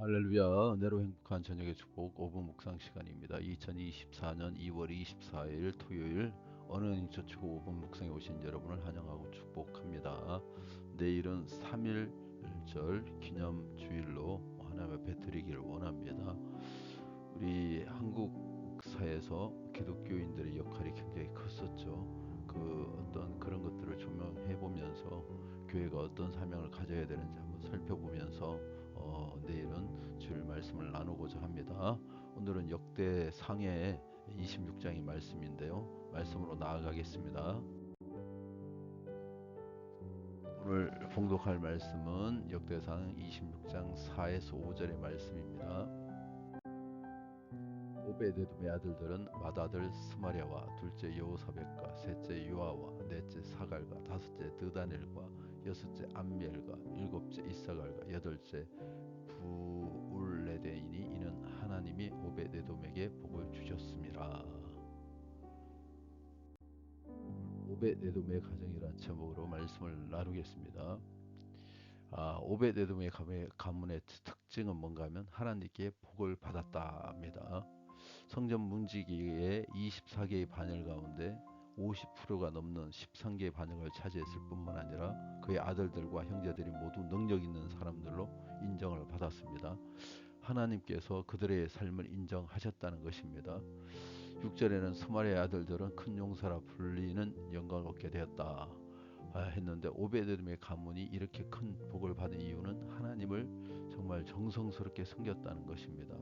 할렐루야, 은혜로 행복한 저녁의 축복 5분 묵상 시간입니다. 2024년 2월 24일 토요일 언어인 저축 5분 묵상에 오신 여러분을 환영하고 축복합니다. 내일은 3.1절 기념주일로 하나님의 배드리기를 원합니다. 우리 한국 사회에서 기독교인들의 역할이 굉장히 컸었죠. 어떤 그런 것들을 조명해 보면서 교회가 어떤 사명을 가져야 되는지 한번 살펴보면서 내일은 주일 말씀을 나누고자 합니다. 오늘은 역대상해 26장의 말씀인데요. 말씀으로 나아가겠습니다. 오늘 봉독할 말씀은 역대상 26장 4에서 5절의 말씀입니다. 오베데돔의 아들들은 맏아들 스마랴와 둘째 여호사벳과 셋째 요아와 넷째 사갈과 다섯째 드다넬과 여섯째 암미엘과 일곱째 이사갈과 여덟째 부울레데이니 이는 하나님이 오베데돔에게 복을 주셨습니다. 오베데돔의 가정이란 제목으로 말씀을 나누겠습니다. 오베데돔의 가문의 특징은 뭔가 하면 하나님께 복을 받았답니다. 성전 문지기의 24개의 반열 가운데 50%가 넘는 13개의 반열을 차지했을 뿐만 아니라 그의 아들들과 형제들이 모두 능력 있는 사람들로 인정을 받았습니다. 하나님께서 그들의 삶을 인정하셨다는 것입니다. 6절에는 스마리아의 아들들은 큰 용사라 불리는 영광을 얻게 되었다 했는데 오베데돔의 가문이 이렇게 큰 복을 받은 이유는 하나님을 정말 정성스럽게 섬겼다는 것입니다.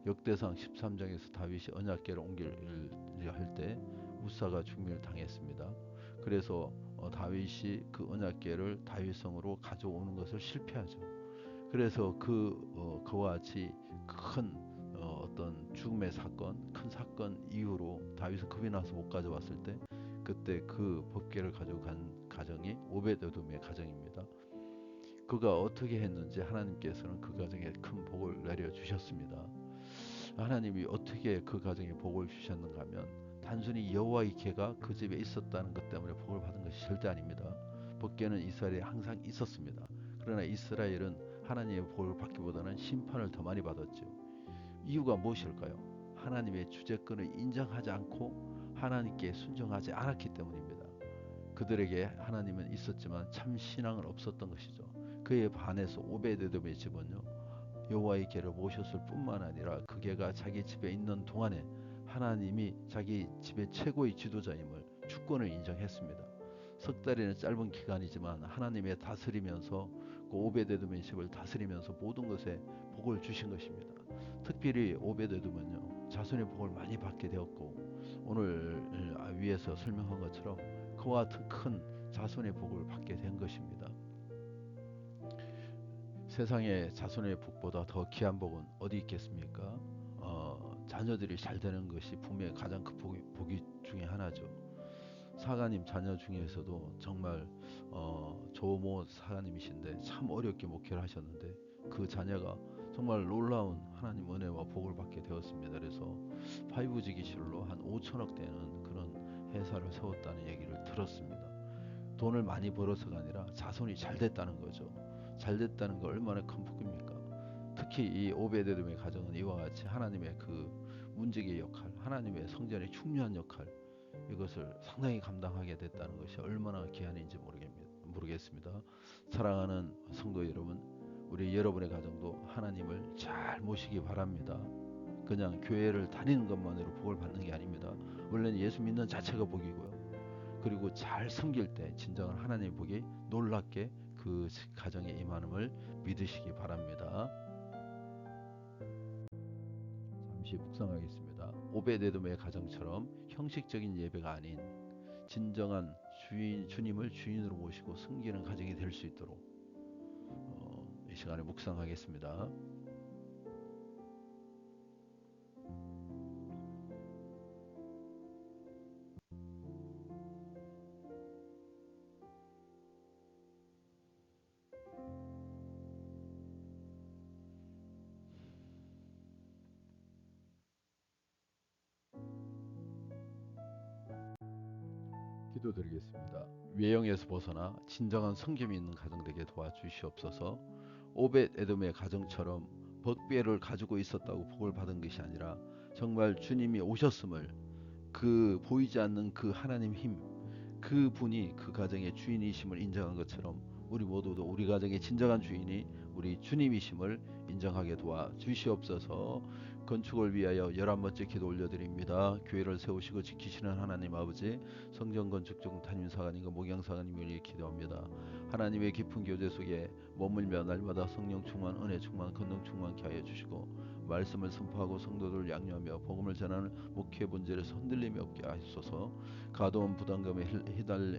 역대상 13장에서 다윗이 언약궤를 옮기려 할 때 우사가 죽임을 당했습니다. 그래서 다윗이 그 언약궤를 다윗성으로 가져오는 것을 실패하죠. 그래서 그와 같이 큰 어떤 죽음의 사건, 큰 사건 이후로 다윗은 겁이 나서 못 가져왔을 때 그때 그 법궤를 가져간 가정이 오베데돔의 가정입니다. 그가 어떻게 했는지 하나님께서는 그 가정에 큰 복을 내려 주셨습니다. 하나님이 어떻게 그 가정에 복을 주셨는가 하면 단순히 여호와의 궤가 그 집에 있었다는 것 때문에 복을 받은 것이 절대 아닙니다. 법궤는 이스라엘에 항상 있었습니다. 그러나 이스라엘은 하나님의 복을 받기보다는 심판을 더 많이 받았죠. 이유가 무엇일까요? 하나님의 주재권을 인정하지 않고 하나님께 순종하지 않았기 때문입니다. 그들에게 하나님은 있었지만 참 신앙은 없었던 것이죠. 그에 반해서 오베데돔의 집은요, 여호와의 궤를 모셨을 뿐만 아니라 그 궤가 자기 집에 있는 동안에 하나님이 자기 집의 최고의 지도자임을 주권을 인정했습니다. 석 달이나 짧은 기간이지만 하나님의 다스리면서 그 오베데돔의 집을 다스리면서 모든 것에 복을 주신 것입니다. 특별히 오베데돔은요, 자손의 복을 많이 받게 되었고 오늘 위에서 설명한 것처럼 그와 같은 큰 자손의 복을 받게 된 것입니다. 세상에 자손의 복보다 더 귀한 복은 어디 있겠습니까? 자녀들이 잘 되는 것이 분명히 가장 큰 복이 중에 하나죠. 사가님 자녀 중에서도 정말 조모 사가님이신데 참 어렵게 목회를 하셨는데 그 자녀가 정말 놀라운 하나님 은혜와 복을 받게 되었습니다. 그래서 5G 기술로 한 5천억 되는 그런 회사를 세웠다는 얘기를 들었습니다. 돈을 많이 벌어서가 아니라 자손이 잘 됐다는 거죠. 잘 됐다는 거 얼마나 큰 복입니까? 특히 이 오베데돔의 가정은 이와 같이 하나님의 그 문지기의 역할, 하나님의 성전의 중요한 역할, 이것을 상당히 감당하게 됐다는 것이 얼마나 귀한인지 모르겠습니다. 사랑하는 성도 여러분, 우리 여러분의 가정도 하나님을 잘 모시기 바랍니다. 그냥 교회를 다니는 것만으로 복을 받는 게 아닙니다. 원래는 예수 믿는 자체가 복이고요. 그리고 잘 섬길 때 진정한 하나님의 복이 놀랍게 그 가정에 임하는을 믿으시기 바랍니다. 잠시 묵상하겠습니다. 오베데돔의 가정처럼 형식적인 예배가 아닌 진정한 주님을 주인으로 모시고 섬기는 가정이 될 수 있도록 이 시간에 묵상하겠습니다. 기도드리겠습니다. 외형에서 벗어나 진정한 성김이 있는 가정 되게 도와주시옵소서. 오벳 에돔의 가정처럼 벅배를 가지고 있었다고 복을 받은 것이 아니라 정말 주님이 오셨음을, 그 보이지 않는 그 하나님 힘, 그 분이 그 가정의 주인이심을 인정한 것처럼 우리 모두도 우리 가정의 진정한 주인이 우리 주님이심을 인정하게 도와 주시옵소서. 건축을 위하여 11번째 기도 올려드립니다. 교회를 세우시고 지키시는 하나님 아버지, 성전 건축 중 담임사관님과 목양사관님을 위해 기도합니다. 하나님의 깊은 교제 속에 머물며 날마다 성령 충만, 은혜 충만, 권능 충만케 하여 주시고, 말씀을 선포하고 성도들 양육하며 복음을 전하는 목회 본질에서 흔들림이 없게 하소서. 가둬운 부담감에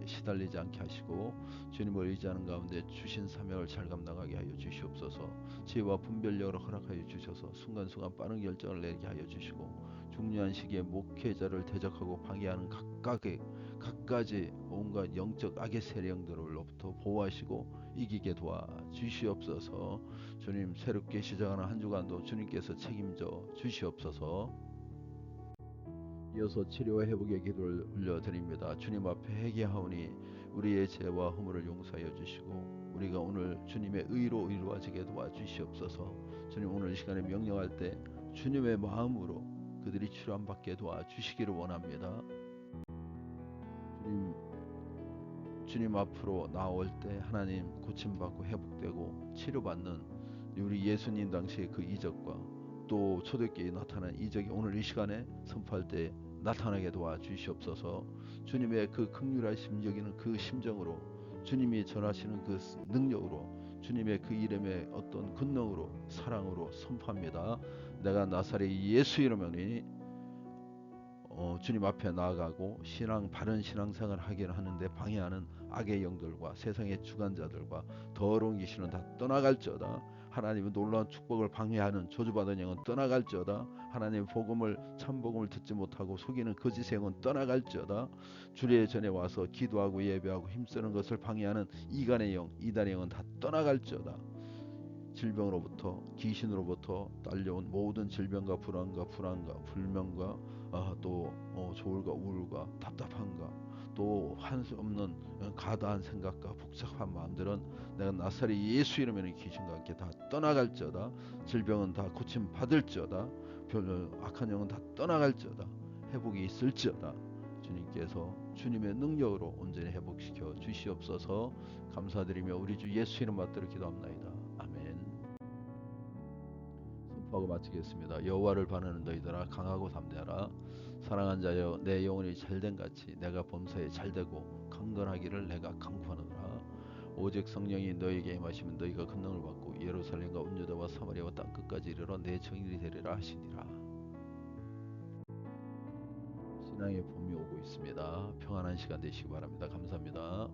시달리지 않게 하시고 주님을 의지하는 가운데 주신 사명을 잘 감당하게 하여 주시옵소서. 지혜와 분별력을 허락하여 주셔서 순간순간 빠른 결정을 내게 하여 주시고, 중요한 시기에 목회자를 대적하고 방해하는 각가지 온갖 영적 악의 세력들로부터 보호하시고 이기게 도와 주시옵소서. 주님, 새롭게 시작하는 한 주간도 주님께서 책임져 주시옵소서. 이어서 치료와 회복의 기도를 올려드립니다. 주님 앞에 회개하오니 우리의 죄와 허물을 용서하여 주시고 우리가 오늘 주님의 의로 이루어지게 도와주시옵소서. 주님, 오늘 이 시간에 명령할 때 주님의 마음으로 그들이 치료받게 도와주시기를 원합니다. 주님 앞으로 나올 때 하나님 고침받고 회복되고 치료받는 우리 예수님 당시의 그 이적과 또 초대교회에 나타난 이적이 오늘 이 시간에 선포할 때 나타나게 도와주시옵소서. 주님의 그 긍휼하심 여기는 그 심정으로, 주님이 전하시는 그 능력으로, 주님의 그 이름의 어떤 권능으로, 사랑으로 선포합니다. 내가 나사렛 예수 이름으로 주님 앞에 나아가고 바른 신앙생활을 하기를 하는데 방해하는 악의 영들과 세상의 주관자들과 더러운 귀신은 다 떠나갈지어다. 하나님의 놀라운 축복을 방해하는 저주받은 영은 떠나갈지어다. 하나님의 참복음을 듣지 못하고 속이는 거짓의 영은 떠나갈지어다. 주례 전에 와서 기도하고 예배하고 힘쓰는 것을 방해하는 이간의 영, 이단의 영은 다 떠나갈지어다. 질병으로부터, 귀신으로부터 딸려온 모든 질병과 불안과 불면과 또 조울과 우울과 답답함과 또 한수 없는 가다한 생각과 복잡한 마음들은 내가 나사렛 예수 이름으로 귀신과 함께 다 떠나갈지어다. 질병은 다 고침 받을지어다. 악한 영은 다 떠나갈지어다. 회복이 있을지어다. 주님께서 주님의 능력으로 온전히 회복시켜 주시옵소서. 감사드리며 우리 주 예수 이름 받들어 기도합나이다. 아멘. 선포하고 마치겠습니다. 여호와를 바라는 너희들아, 강하고 담대하라. 사랑한 자여, 내 영혼이 잘된 같이 내가 범사에 잘되고 강건하기를 내가 강구하노라. 오직 성령이 너희에게 임하시면 너희가 권능을 받고 예루살렘과 온 유다와 사마리아와 땅 끝까지 이르러 내 증인이 되리라 하시니라. 신앙의 봄이 오고 있습니다. 평안한 시간 되시기 바랍니다. 감사합니다.